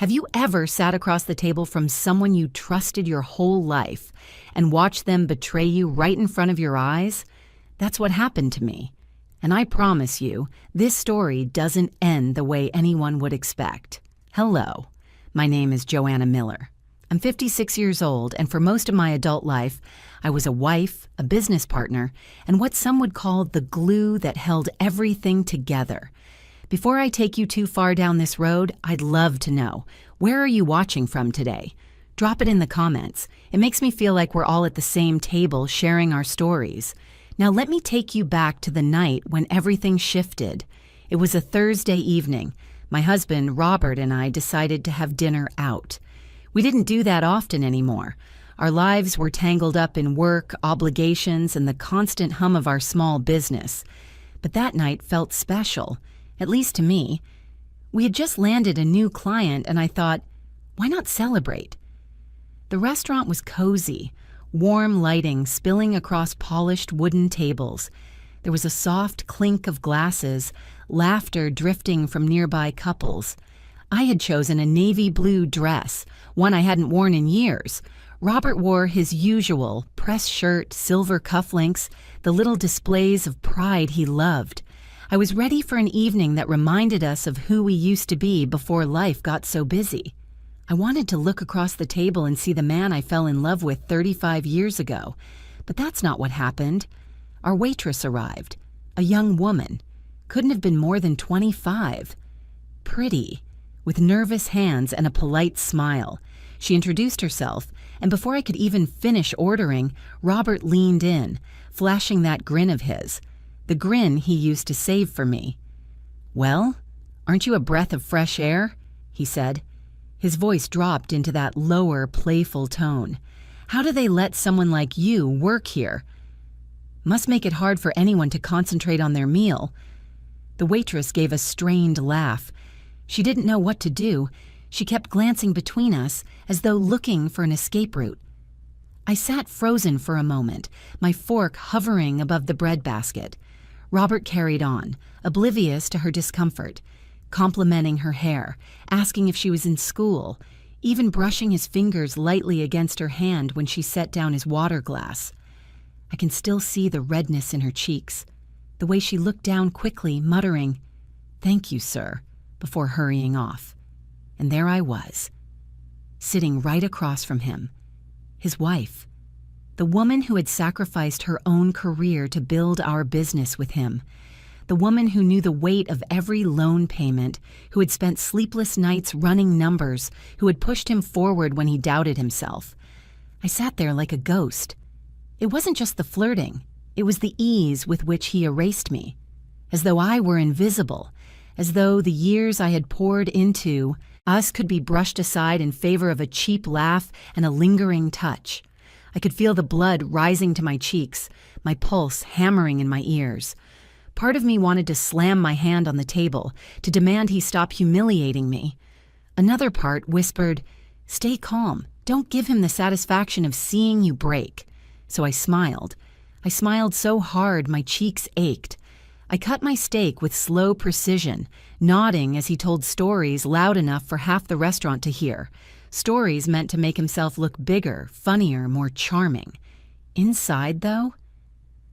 Have you ever sat across the table from someone you trusted your whole life and watched them betray you right in front of your eyes? That's what happened to me. And I promise you, this story doesn't end the way anyone would expect. Hello, my name is Joanna Miller. I'm 56 years old, and for most of my adult life, I was a wife, a business partner, and what some would call the glue that held everything together. Before I take you too far down this road, I'd love to know, where are you watching from today? Drop it in the comments. It makes me feel like we're all at the same table sharing our stories. Now let me take you back to the night when everything shifted. It was a Thursday evening. My husband, Robert, and I decided to have dinner out. We didn't do that often anymore. Our lives were tangled up in work, obligations, and the constant hum of our small business. But that night felt special. At least to me. We had just landed a new client, and I thought, why not celebrate? The restaurant was cozy, warm lighting spilling across polished wooden tables. There was a soft clink of glasses, laughter drifting from nearby couples. I had chosen a navy blue dress, one I hadn't worn in years. Robert wore his usual press shirt, silver cufflinks, the little displays of pride he loved. I was ready for an evening that reminded us of who we used to be before life got so busy. I wanted to look across the table and see the man I fell in love with 35 years ago, but that's not what happened. Our waitress arrived, a young woman. Couldn't have been more than 25. Pretty, with nervous hands and a polite smile. She introduced herself, and before I could even finish ordering, Robert leaned in, flashing that grin of his. The grin he used to save for me. "Well, aren't you a breath of fresh air?" he said. His voice dropped into that lower, playful tone. "How do they let someone like you work here? Must make it hard for anyone to concentrate on their meal." The waitress gave a strained laugh. She didn't know what to do. She kept glancing between us as though looking for an escape route. I sat frozen for a moment, my fork hovering above the bread basket. Robert carried on, oblivious to her discomfort, complimenting her hair, asking if she was in school, even brushing his fingers lightly against her hand when she set down his water glass. I can still see the redness in her cheeks, the way she looked down quickly, muttering, "Thank you, sir," before hurrying off. And there I was, sitting right across from him, his wife. The woman who had sacrificed her own career to build our business with him. The woman who knew the weight of every loan payment, who had spent sleepless nights running numbers, who had pushed him forward when he doubted himself. I sat there like a ghost. It wasn't just the flirting. It was the ease with which he erased me. As though I were invisible. As though the years I had poured into us could be brushed aside in favor of a cheap laugh and a lingering touch. I could feel the blood rising to my cheeks, my pulse hammering in my ears. Part of me wanted to slam my hand on the table, to demand he stop humiliating me. Another part whispered, "Stay calm. Don't give him the satisfaction of seeing you break." So I smiled. I smiled so hard my cheeks ached. I cut my steak with slow precision, nodding as he told stories loud enough for half the restaurant to hear. Stories meant to make himself look bigger, funnier, more charming. Inside, though,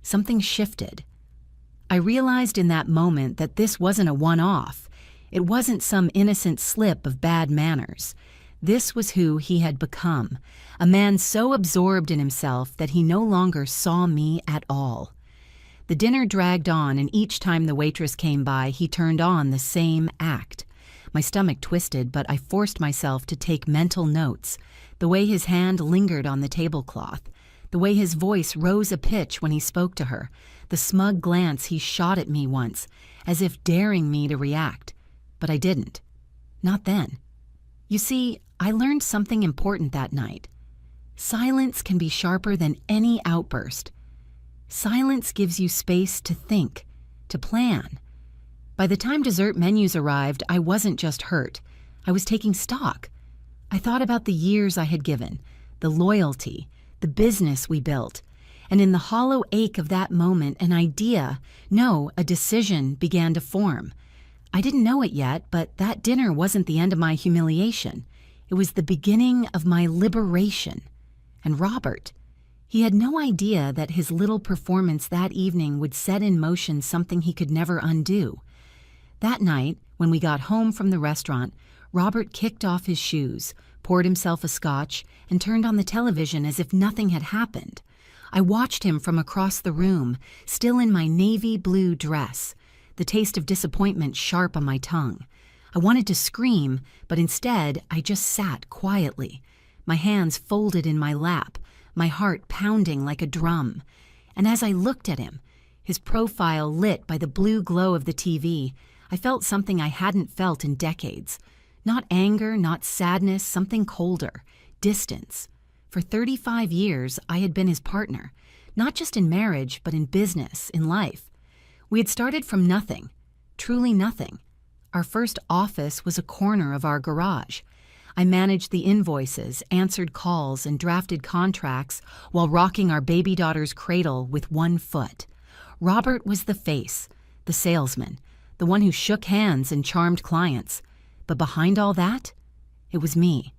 something shifted. I realized in that moment that this wasn't a one-off. It wasn't some innocent slip of bad manners. This was who he had become, a man so absorbed in himself that he no longer saw me at all. The dinner dragged on, and each time the waitress came by, he turned on the same act. My stomach twisted, but I forced myself to take mental notes. The way his hand lingered on the tablecloth, the way his voice rose a pitch when he spoke to her, the smug glance he shot at me once, as if daring me to react. But I didn't. Not then. You see, I learned something important that night. Silence can be sharper than any outburst. Silence gives you space to think, to plan. By the time dessert menus arrived, I wasn't just hurt. I was taking stock. I thought about the years I had given, the loyalty, the business we built, and in the hollow ache of that moment, an idea, no, a decision began to form. I didn't know it yet, but that dinner wasn't the end of my humiliation. It was the beginning of my liberation. And Robert, he had no idea that his little performance that evening would set in motion something he could never undo. That night, when we got home from the restaurant, Robert kicked off his shoes, poured himself a scotch, and turned on the television as if nothing had happened. I watched him from across the room, still in my navy blue dress, the taste of disappointment sharp on my tongue. I wanted to scream, but instead I just sat quietly, my hands folded in my lap, my heart pounding like a drum. And as I looked at him, his profile lit by the blue glow of the TV, I felt something I hadn't felt in decades. Not anger, not sadness, something colder, distance. For 35 years, I had been his partner, not just in marriage, but in business, in life. We had started from nothing, truly nothing. Our first office was a corner of our garage. I managed the invoices, answered calls, and drafted contracts while rocking our baby daughter's cradle with one foot. Robert was the face, the salesman, the one who shook hands and charmed clients. But behind all that, it was me.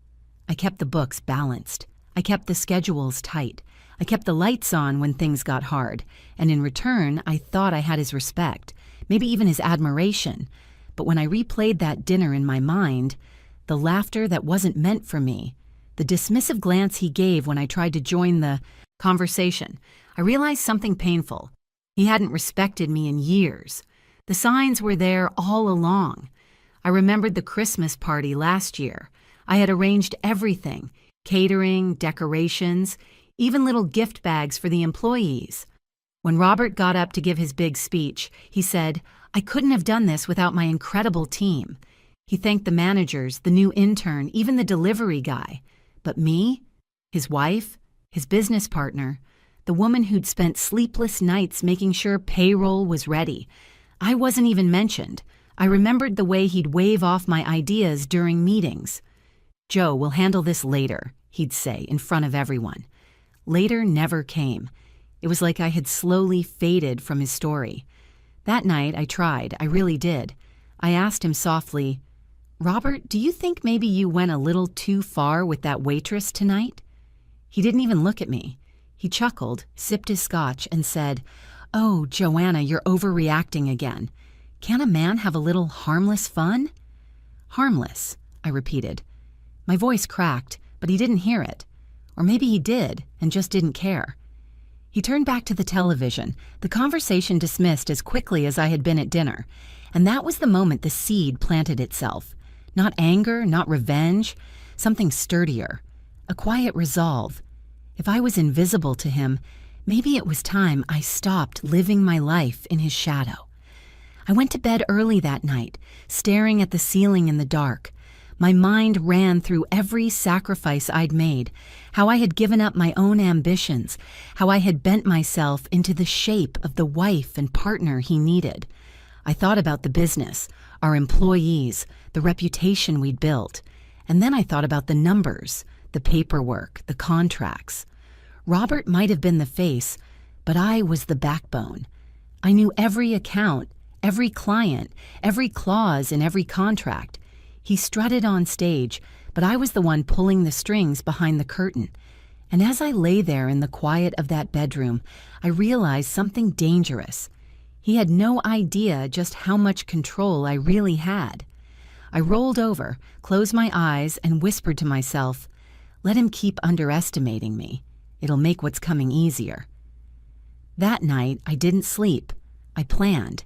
I kept the books balanced. I kept the schedules tight. I kept the lights on when things got hard. And in return, I thought I had his respect, maybe even his admiration. But when I replayed that dinner in my mind, the laughter that wasn't meant for me, the dismissive glance he gave when I tried to join the conversation, I realized something painful. He hadn't respected me in years. The signs were there all along. I remembered the Christmas party last year. I had arranged everything, catering, decorations, even little gift bags for the employees. When Robert got up to give his big speech, he said, "I couldn't have done this without my incredible team." He thanked the managers, the new intern, even the delivery guy. But me, his wife, his business partner, the woman who'd spent sleepless nights making sure payroll was ready, I wasn't even mentioned. I remembered the way he'd wave off my ideas during meetings. "Joe, we'll handle this later," he'd say in front of everyone. Later never came. It was like I had slowly faded from his story. That night I tried, I really did. I asked him softly, "Robert, do you think maybe you went a little too far with that waitress tonight?" He didn't even look at me. He chuckled, sipped his scotch, and said, "Oh, Joanna, you're overreacting again. Can't a man have a little harmless fun?" "Harmless," I repeated. My voice cracked, but he didn't hear it. Or maybe he did, and just didn't care. He turned back to the television, the conversation dismissed as quickly as I had been at dinner. And that was the moment the seed planted itself. Not anger, not revenge, something sturdier. A quiet resolve. If I was invisible to him, maybe it was time I stopped living my life in his shadow. I went to bed early that night, staring at the ceiling in the dark. My mind ran through every sacrifice I'd made, how I had given up my own ambitions, how I had bent myself into the shape of the wife and partner he needed. I thought about the business, our employees, the reputation we'd built. And then I thought about the numbers, the paperwork, the contracts. Robert might have been the face, but I was the backbone. I knew every account, every client, every clause in every contract. He strutted on stage, but I was the one pulling the strings behind the curtain. And as I lay there in the quiet of that bedroom, I realized something dangerous. He had no idea just how much control I really had. I rolled over, closed my eyes, and whispered to myself, "Let him keep underestimating me. It'll make what's coming easier." That night, I didn't sleep. I planned.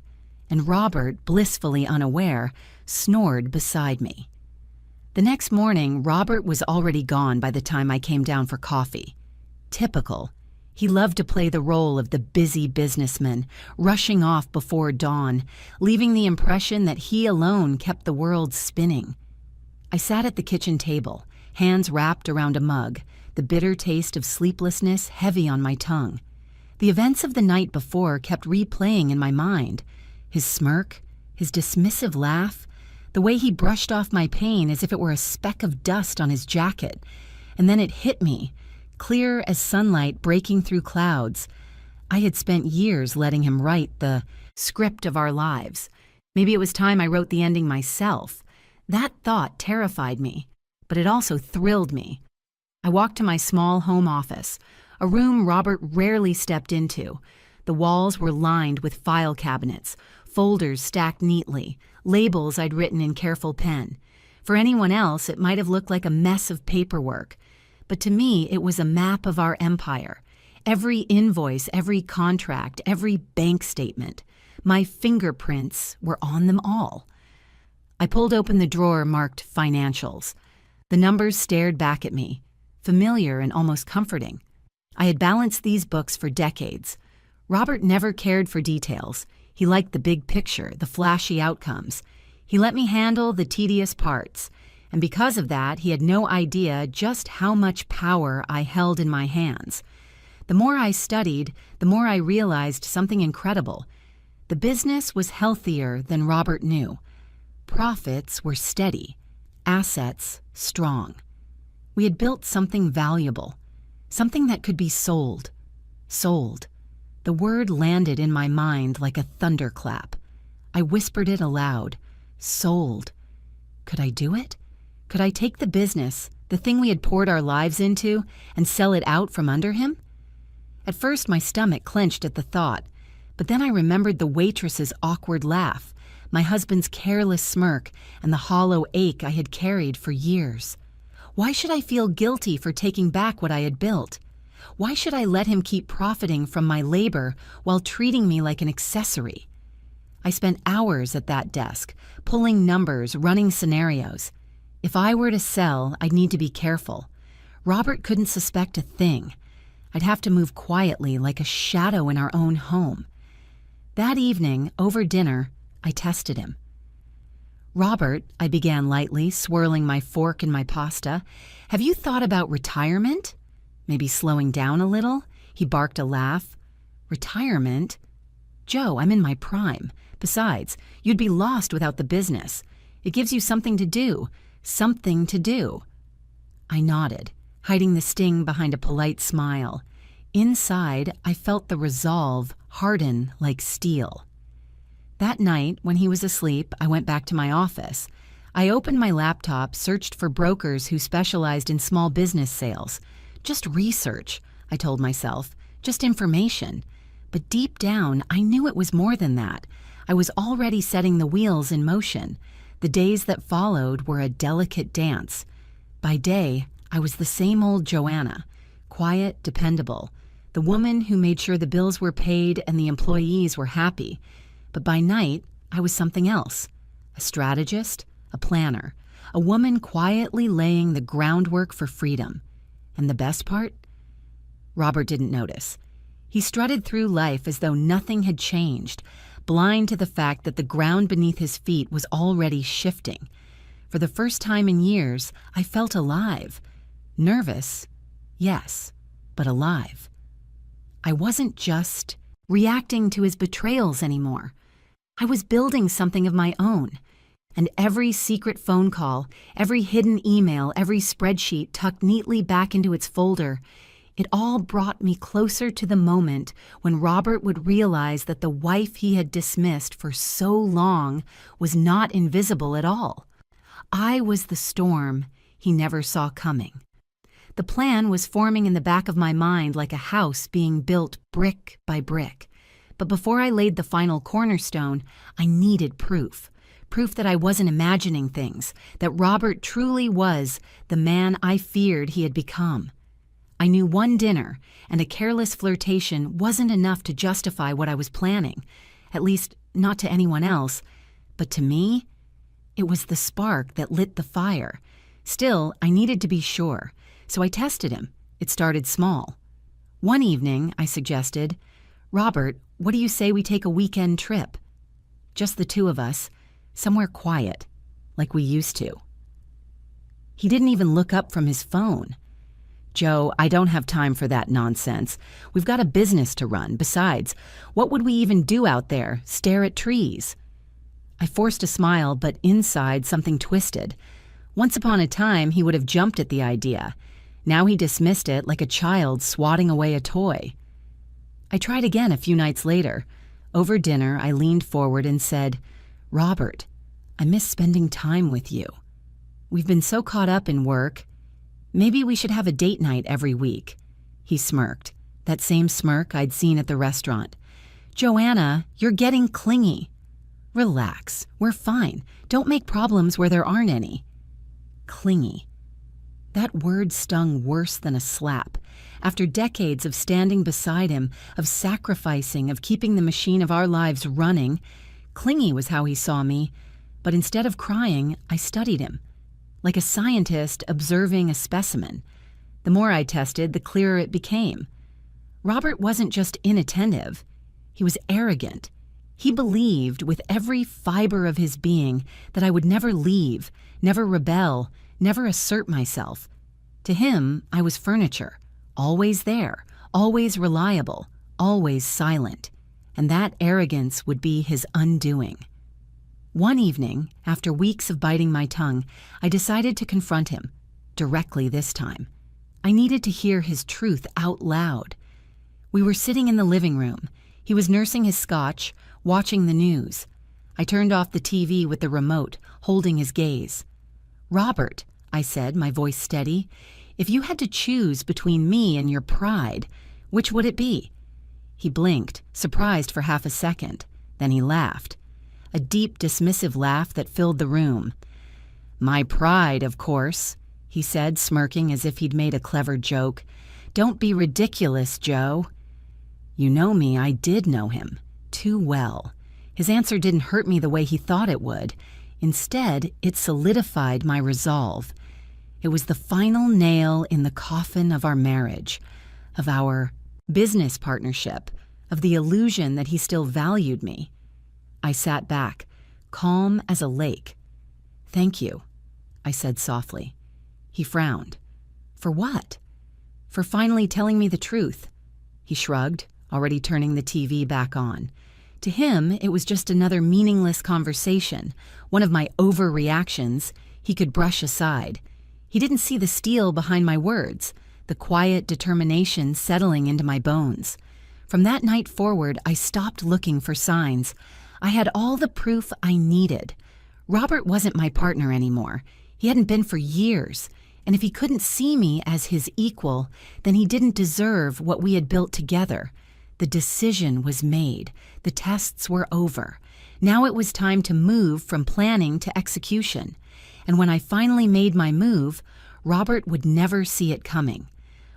And Robert, blissfully unaware, snored beside me. The next morning, Robert was already gone by the time I came down for coffee. Typical. He loved to play the role of the busy businessman, rushing off before dawn, leaving the impression that he alone kept the world spinning. I sat at the kitchen table, hands wrapped around a mug, the bitter taste of sleeplessness heavy on my tongue. The events of the night before kept replaying in my mind. His smirk, his dismissive laugh, the way he brushed off my pain as if it were a speck of dust on his jacket. And then it hit me, clear as sunlight breaking through clouds. I had spent years letting him write the script of our lives, Maybe it was time I wrote the ending myself. That thought terrified me, but it also thrilled me. I walked to my small home office, a room Robert rarely stepped into. The walls were lined with file cabinets, folders stacked neatly, labels I'd written in careful pen. For anyone else, it might have looked like a mess of paperwork. But to me, it was a map of our empire. Every invoice, every contract, every bank statement. My fingerprints were on them all. I pulled open the drawer marked Financials. The numbers stared back at me, familiar and almost comforting. I had balanced these books for decades. Robert never cared for details. He liked the big picture, the flashy outcomes. He let me handle the tedious parts, and because of that, he had no idea just how much power I held in my hands. The more I studied, the more I realized something incredible. The business was healthier than Robert knew. Profits were steady, assets strong. We had built something valuable, something that could be sold. Sold. The word landed in my mind like a thunderclap. I whispered it aloud. Sold. Could I do it? Could I take the business, the thing we had poured our lives into, and sell it out from under him? At first, my stomach clenched at the thought, but then I remembered the waitress's awkward laugh, my husband's careless smirk, and the hollow ache I had carried for years. Why should I feel guilty for taking back what I had built? Why should I let him keep profiting from my labor while treating me like an accessory? I spent hours at that desk, pulling numbers, running scenarios. If I were to sell, I'd need to be careful. Robert couldn't suspect a thing. I'd have to move quietly like a shadow in our own home. That evening, over dinner, I tested him. "Robert," I began lightly, swirling my fork in my pasta, "have you thought about retirement? Maybe slowing down a little?" He barked a laugh. "Retirement? Joe, I'm in my prime. Besides, you'd be lost without the business. It gives you something to do. Something to do." I nodded, hiding the sting behind a polite smile. Inside, I felt the resolve harden like steel. That night, when he was asleep, I went back to my office. I opened my laptop, searched for brokers who specialized in small business sales. Just research, I told myself, just information. But deep down, I knew it was more than that. I was already setting the wheels in motion. The days that followed were a delicate dance. By day, I was the same old Joanna, quiet, dependable, the woman who made sure the bills were paid and the employees were happy. But by night, I was something else, a strategist, a planner, a woman quietly laying the groundwork for freedom. And the best part? Robert didn't notice. He strutted through life as though nothing had changed, blind to the fact that the ground beneath his feet was already shifting. For the first time in years, I felt alive. Nervous, yes, but alive. I wasn't just reacting to his betrayals anymore. I was building something of my own. And every secret phone call, every hidden email, every spreadsheet tucked neatly back into its folder, it all brought me closer to the moment when Robert would realize that the wife he had dismissed for so long was not invisible at all. I was the storm he never saw coming. The plan was forming in the back of my mind like a house being built brick by brick. But before I laid the final cornerstone, I needed proof. Proof that I wasn't imagining things, that Robert truly was the man I feared he had become. I knew one dinner and a careless flirtation wasn't enough to justify what I was planning, at least not to anyone else, but to me, it was the spark that lit the fire. Still, I needed to be sure, so I tested him. It started small. One evening, I suggested, "Robert, what do you say we take a weekend trip? Just the two of us. Somewhere quiet, like we used to." He didn't even look up from his phone. "Joe, I don't have time for that nonsense. We've got a business to run. Besides, what would we even do out there? Stare at trees?" I forced a smile, but inside something twisted. Once upon a time, he would have jumped at the idea. Now he dismissed it like a child swatting away a toy. I tried again a few nights later. Over dinner, I leaned forward and said, "Robert, I miss spending time with you. We've been so caught up in work. Maybe we should have a date night every week." He smirked, that same smirk I'd seen at the restaurant. "Joanna, you're getting clingy." "Relax, we're fine. Don't make problems where there aren't any." Clingy. That word stung worse than a slap. After decades of standing beside him, of sacrificing, of keeping the machine of our lives running, clingy was how he saw me. But instead of crying, I studied him, like a scientist observing a specimen. The more I tested, the clearer it became. Robert wasn't just inattentive. He was arrogant. He believed with every fiber of his being that I would never leave, never rebel, never assert myself. To him, I was furniture, always there, always reliable, always silent. And that arrogance would be his undoing. One evening, after weeks of biting my tongue, I decided to confront him, directly this time. I needed to hear his truth out loud. We were sitting in the living room. He was nursing his scotch, watching the news. I turned off the TV with the remote, holding his gaze. "Robert," I said, my voice steady, "if you had to choose between me and your pride, which would it be?" He blinked, surprised for half a second. Then he laughed. A deep, dismissive laugh that filled the room. "My pride, of course," he said, smirking as if he'd made a clever joke. "Don't be ridiculous, Joe." You know me, I did know him. Too well. His answer didn't hurt me the way he thought it would. Instead, it solidified my resolve. It was the final nail in the coffin of our marriage, of our business partnership, of the illusion that he still valued me. I sat back, calm as a lake. "Thank you," I said softly. He frowned. "For what?" "For finally telling me the truth." He shrugged, already turning the TV back on. To him, it was just another meaningless conversation, one of my overreactions he could brush aside. He didn't see the steel behind my words, the quiet determination settling into my bones. From that night forward, I stopped looking for signs. I had all the proof I needed. Robert wasn't my partner anymore. He hadn't been for years. And if he couldn't see me as his equal, then he didn't deserve what we had built together. The decision was made. The tests were over. Now it was time to move from planning to execution. And when I finally made my move, Robert would never see it coming.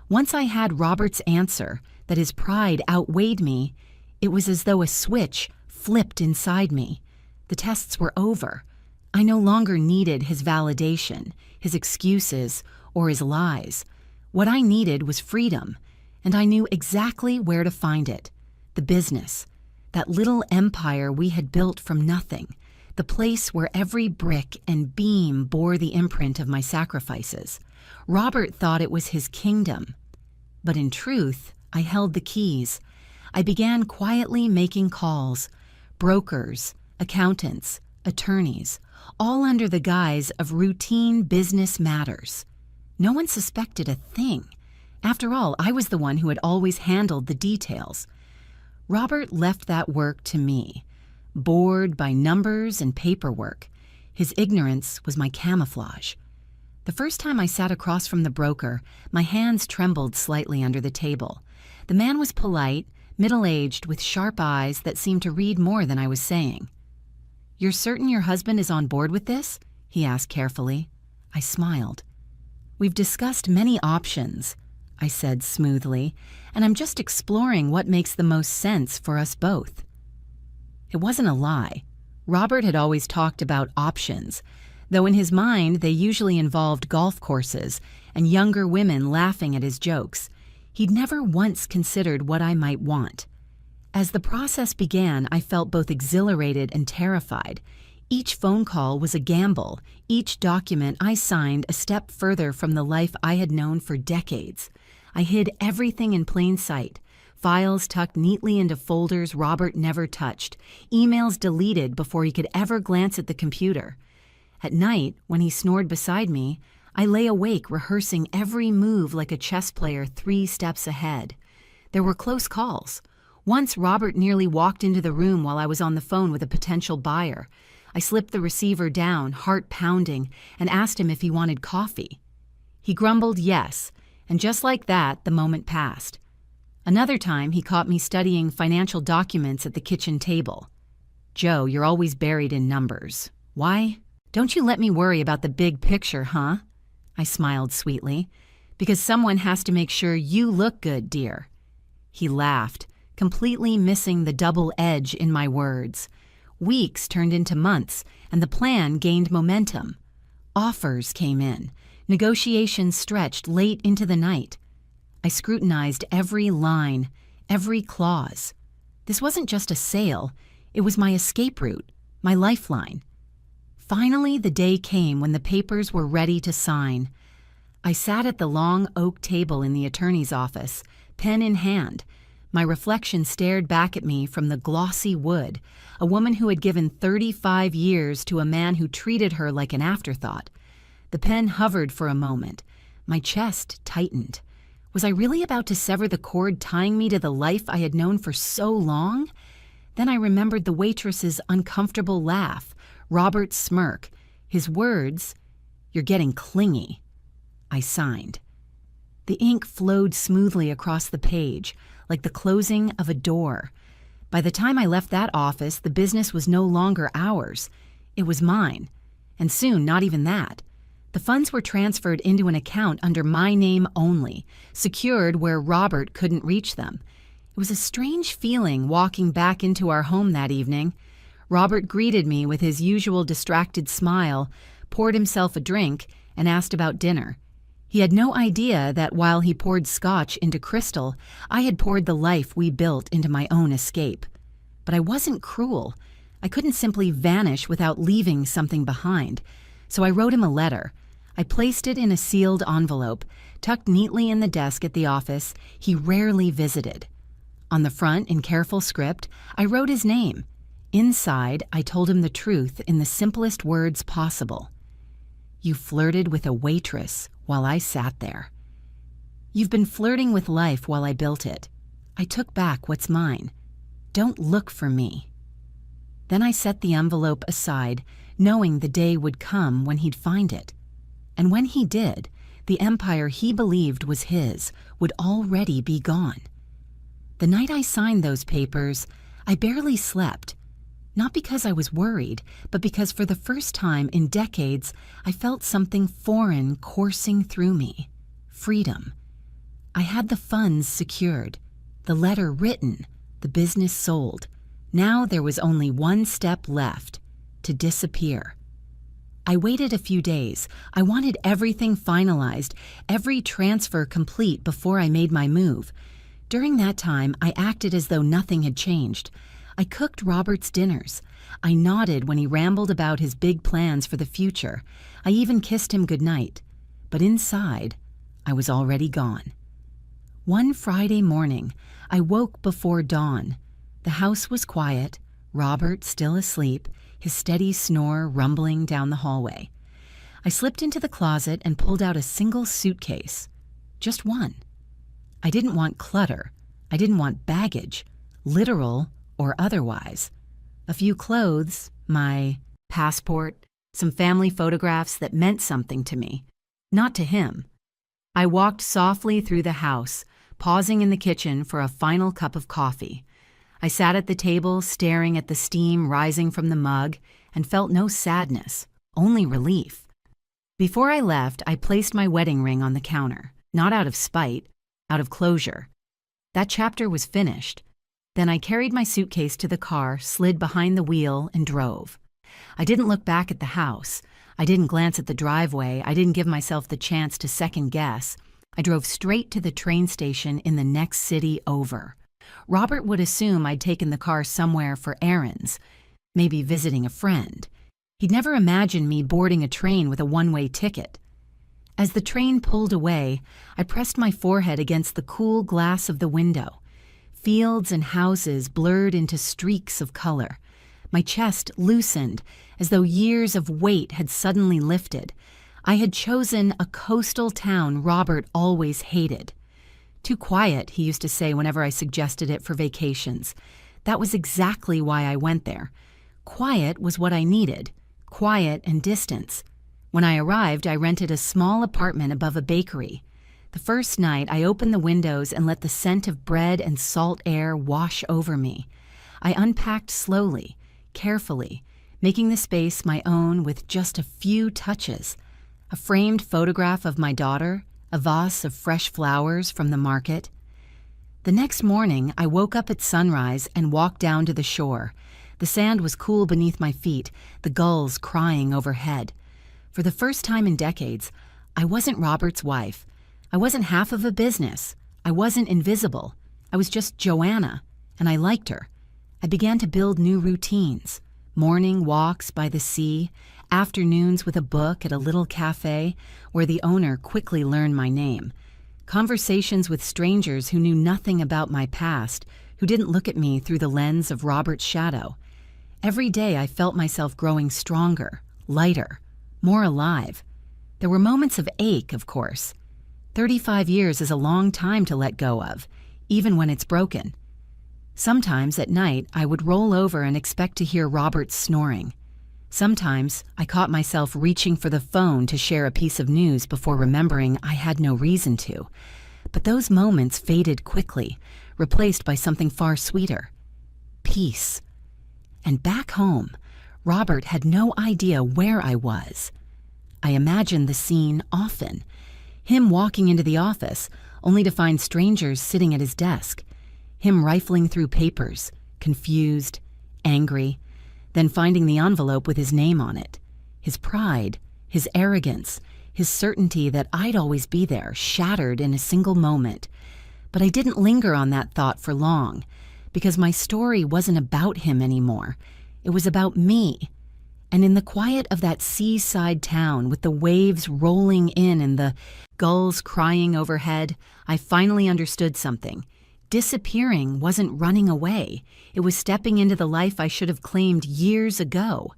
Once I had Robert's answer, that his pride outweighed me, it was as though a switch flipped inside me. The tests were over. I no longer needed his validation, his excuses, or his lies. What I needed was freedom, and I knew exactly where to find it. The business, that little empire we had built from nothing, the place where every brick and beam bore the imprint of my sacrifices. Robert thought it was his kingdom. But in truth, I held the keys. I began quietly making calls. Brokers, accountants, attorneys, all under the guise of routine business matters. No one suspected a thing. After all, I was the one who had always handled the details. Robert left that work to me, bored by numbers and paperwork. His ignorance was my camouflage. The first time I sat across from the broker, my hands trembled slightly under the table. The man was polite, middle-aged, with sharp eyes that seemed to read more than I was saying. "You're certain your husband is on board with this?" he asked carefully. I smiled. "We've discussed many options," I said smoothly, "and I'm just exploring what makes the most sense for us both." It wasn't a lie. Robert had always talked about options, though in his mind they usually involved golf courses and younger women laughing at his jokes. He'd never once considered what I might want. As the process began, I felt both exhilarated and terrified. Each phone call was a gamble, each document I signed a step further from the life I had known for decades. I hid everything in plain sight, files tucked neatly into folders Robert never touched, emails deleted before he could ever glance at the computer. At night, when he snored beside me, I lay awake rehearsing every move like a chess player 3 steps ahead. There were close calls. Once Robert nearly walked into the room while I was on the phone with a potential buyer. I slipped the receiver down, heart pounding, and asked him if he wanted coffee. He grumbled yes, and just like that, the moment passed. Another time, he caught me studying financial documents at the kitchen table. "Joe, you're always buried in numbers. Why? Don't you let me worry about the big picture, huh?" I smiled sweetly. "Because someone has to make sure you look good, dear." He laughed, completely missing the double edge in my words. Weeks turned into months, and the plan gained momentum. Offers came in. Negotiations stretched late into the night. I scrutinized every line, every clause. This wasn't just a sale. It was my escape route, my lifeline. Finally, the day came when the papers were ready to sign. I sat at the long oak table in the attorney's office, pen in hand. My reflection stared back at me from the glossy wood, a woman who had given 35 years to a man who treated her like an afterthought. The pen hovered for a moment. My chest tightened. Was I really about to sever the cord tying me to the life I had known for so long? Then I remembered the waitress's uncomfortable laugh, Robert's smirk, his words, "You're getting clingy." I signed. The ink flowed smoothly across the page, like the closing of a door. By the time I left that office, the business was no longer ours. It was mine. And soon, not even that. The funds were transferred into an account under my name only, secured where Robert couldn't reach them. It was a strange feeling walking back into our home that evening. Robert greeted me with his usual distracted smile, poured himself a drink, and asked about dinner. He had no idea that while he poured scotch into Crystal, I had poured the life we built into my own escape. But I wasn't cruel. I couldn't simply vanish without leaving something behind. So I wrote him a letter. I placed it in a sealed envelope, tucked neatly in the desk at the office he rarely visited. On the front, in careful script, I wrote his name. Inside, I told him the truth in the simplest words possible. "You flirted with a waitress while I sat there. You've been flirting with life while I built it. I took back what's mine. Don't look for me." Then I set the envelope aside, knowing the day would come when he'd find it. And when he did, the empire he believed was his would already be gone. The night I signed those papers, I barely slept. Not because I was worried, but because for the first time in decades, I felt something foreign coursing through me. Freedom. I had the funds secured, the letter written, the business sold. Now there was only one step left: to disappear. I waited a few days. I wanted everything finalized, every transfer complete before I made my move. During that time, I acted as though nothing had changed. I cooked Robert's dinners. I nodded when he rambled about his big plans for the future. I even kissed him goodnight. But inside, I was already gone. One Friday morning, I woke before dawn. The house was quiet, Robert still asleep, his steady snore rumbling down the hallway. I slipped into the closet and pulled out a single suitcase. Just one. I didn't want clutter. I didn't want baggage, literal or otherwise. A few clothes, my passport, some family photographs that meant something to me, not to him. I walked softly through the house, pausing in the kitchen for a final cup of coffee. I sat at the table, staring at the steam rising from the mug, and felt no sadness, only relief. Before I left, I placed my wedding ring on the counter, not out of spite, out of closure. That chapter was finished. Then I carried my suitcase to the car, slid behind the wheel, and drove. I didn't look back at the house. I didn't glance at the driveway. I didn't give myself the chance to second guess. I drove straight to the train station in the next city over. Robert would assume I'd taken the car somewhere for errands, maybe visiting a friend. He'd never imagined me boarding a train with a one-way ticket. As the train pulled away, I pressed my forehead against the cool glass of the window. Fields and houses blurred into streaks of color. My chest loosened, as though years of weight had suddenly lifted. I had chosen a coastal town Robert always hated. Too quiet, he used to say whenever I suggested it for vacations. That was exactly why I went there. Quiet was what I needed, quiet and distance. When I arrived, I rented a small apartment above a bakery. The first night, I opened the windows and let the scent of bread and salt air wash over me. I unpacked slowly, carefully, making the space my own with just a few touches. A framed photograph of my daughter, a vase of fresh flowers from the market. The next morning, I woke up at sunrise and walked down to the shore. The sand was cool beneath my feet, the gulls crying overhead. For the first time in decades, I wasn't Robert's wife. I wasn't half of a business. I wasn't invisible. I was just Joanna, and I liked her. I began to build new routines. Morning walks by the sea, afternoons with a book at a little cafe where the owner quickly learned my name. Conversations with strangers who knew nothing about my past, who didn't look at me through the lens of Robert's shadow. Every day I felt myself growing stronger, lighter, more alive. There were moments of ache, of course. 35 years is a long time to let go of, even when it's broken. Sometimes at night I would roll over and expect to hear Robert snoring. Sometimes I caught myself reaching for the phone to share a piece of news before remembering I had no reason to. But those moments faded quickly, replaced by something far sweeter. Peace. And back home, Robert had no idea where I was. I imagined the scene often. Him walking into the office, only to find strangers sitting at his desk. Him rifling through papers, confused, angry, then finding the envelope with his name on it. His pride, his arrogance, his certainty that I'd always be there, shattered in a single moment. But I didn't linger on that thought for long, because my story wasn't about him anymore. It was about me. And in the quiet of that seaside town, with the waves rolling in and the gulls crying overhead, I finally understood something. Disappearing wasn't running away. It was stepping into the life I should have claimed years ago.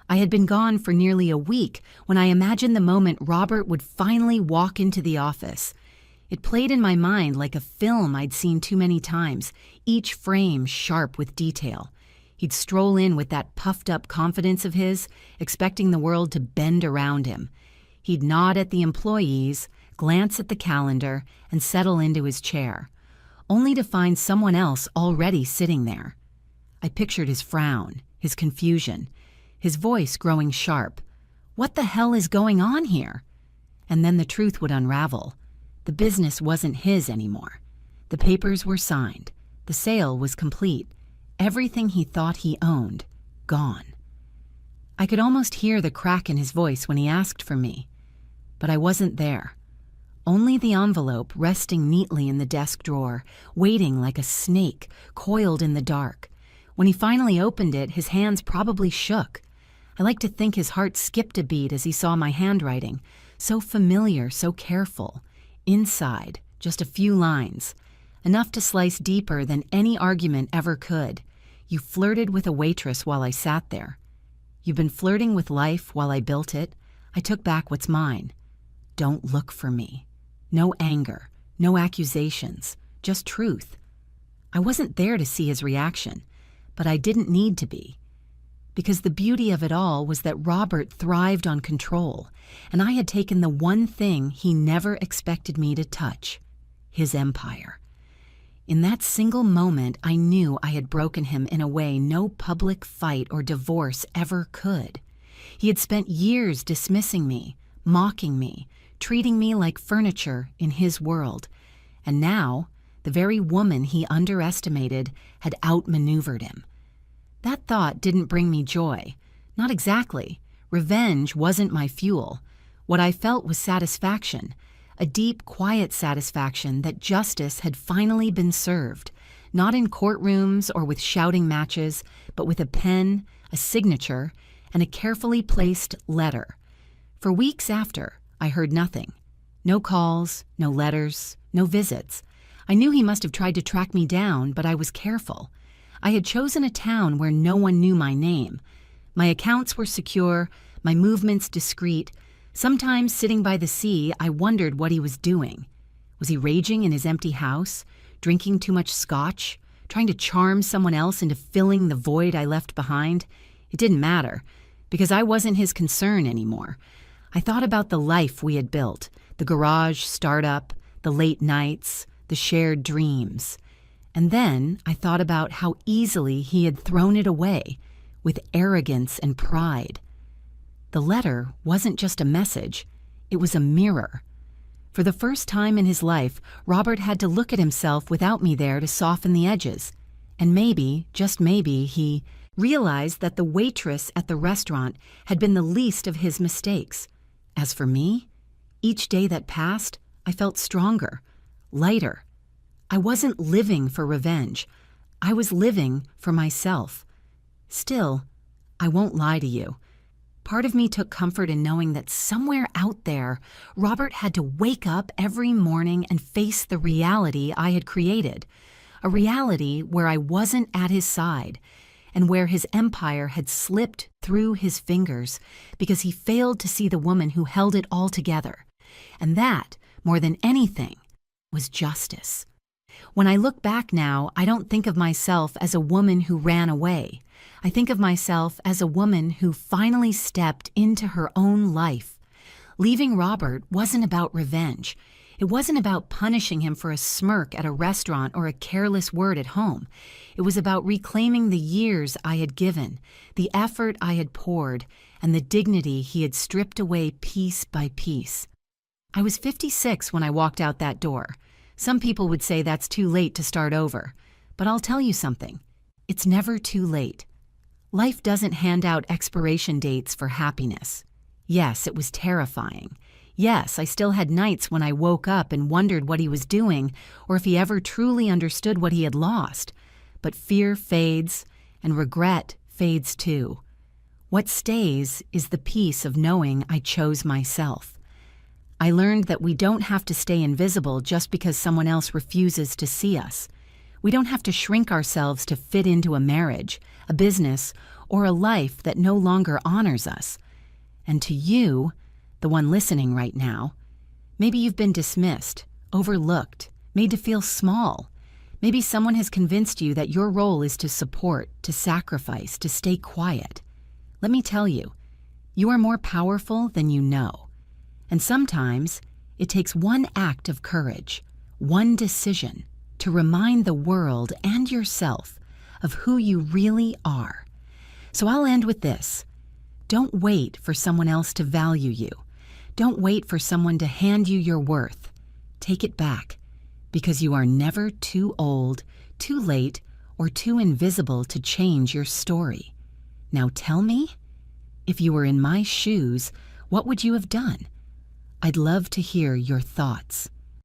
I had been gone for nearly a week when I imagined the moment Robert would finally walk into the office. It played in my mind like a film I'd seen too many times, each frame sharp with detail. He'd stroll in with that puffed-up confidence of his, expecting the world to bend around him. He'd nod at the employees, glance at the calendar, and settle into his chair, only to find someone else already sitting there. I pictured his frown, his confusion, his voice growing sharp. What the hell is going on here? And then the truth would unravel. The business wasn't his anymore. The papers were signed. The sale was complete. Everything he thought he owned, gone. I could almost hear the crack in his voice when he asked for me. But I wasn't there. Only the envelope resting neatly in the desk drawer, waiting like a snake, coiled in the dark. When he finally opened it, his hands probably shook. I like to think his heart skipped a beat as he saw my handwriting, so familiar, so careful. Inside, just a few lines, enough to slice deeper than any argument ever could. You flirted with a waitress while I sat there. You've been flirting with life while I built it. I took back what's mine. Don't look for me. No anger, no accusations, just truth. I wasn't there to see his reaction, but I didn't need to be. Because the beauty of it all was that Robert thrived on control, and I had taken the one thing he never expected me to touch, his empire. In that single moment, I knew I had broken him in a way no public fight or divorce ever could. He had spent years dismissing me, mocking me, treating me like furniture in his world. And now, the very woman he underestimated had outmaneuvered him. That thought didn't bring me joy. Not exactly. Revenge wasn't my fuel. What I felt was satisfaction, a deep, quiet satisfaction that justice had finally been served, not in courtrooms or with shouting matches, but with a pen, a signature, and a carefully placed letter. For weeks after, I heard nothing. No calls, no letters, no visits. I knew he must have tried to track me down, but I was careful. I had chosen a town where no one knew my name. My accounts were secure, my movements discreet. Sometimes, sitting by the sea, I wondered what he was doing. Was he raging in his empty house, drinking too much scotch, trying to charm someone else into filling the void I left behind? It didn't matter, because I wasn't his concern anymore. I thought about the life we had built, the garage startup, the late nights, the shared dreams. And then I thought about how easily he had thrown it away, with arrogance and pride. The letter wasn't just a message, it was a mirror. For the first time in his life, Robert had to look at himself without me there to soften the edges. And maybe, just maybe, he realized that the waitress at the restaurant had been the least of his mistakes. As for me, each day that passed, I felt stronger, lighter. I wasn't living for revenge. I was living for myself. Still, I won't lie to you. Part of me took comfort in knowing that somewhere out there, Robert had to wake up every morning and face the reality I had created. A reality where I wasn't at his side, and where his empire had slipped through his fingers because he failed to see the woman who held it all together. And that, more than anything, was justice. When I look back now, I don't think of myself as a woman who ran away. I think of myself as a woman who finally stepped into her own life. Leaving Robert wasn't about revenge. It wasn't about punishing him for a smirk at a restaurant or a careless word at home. It was about reclaiming the years I had given, the effort I had poured, and the dignity he had stripped away piece by piece. I was 56 when I walked out that door. Some people would say that's too late to start over. But I'll tell you something. It's never too late. Life doesn't hand out expiration dates for happiness. Yes, it was terrifying. Yes, I still had nights when I woke up and wondered what he was doing or if he ever truly understood what he had lost. But fear fades, and regret fades too. What stays is the peace of knowing I chose myself. I learned that we don't have to stay invisible just because someone else refuses to see us. We don't have to shrink ourselves to fit into a marriage, a business, or a life that no longer honors us. And to you, the one listening right now, maybe you've been dismissed, overlooked, made to feel small. Maybe someone has convinced you that your role is to support, to sacrifice, to stay quiet. Let me tell you, you are more powerful than you know. And sometimes it takes one act of courage, one decision, to remind the world and yourself of who you really are. So I'll end with this. Don't wait for someone else to value you. Don't wait for someone to hand you your worth. Take it back, because you are never too old, too late, or too invisible to change your story. Now tell me, if you were in my shoes, what would you have done? I'd love to hear your thoughts.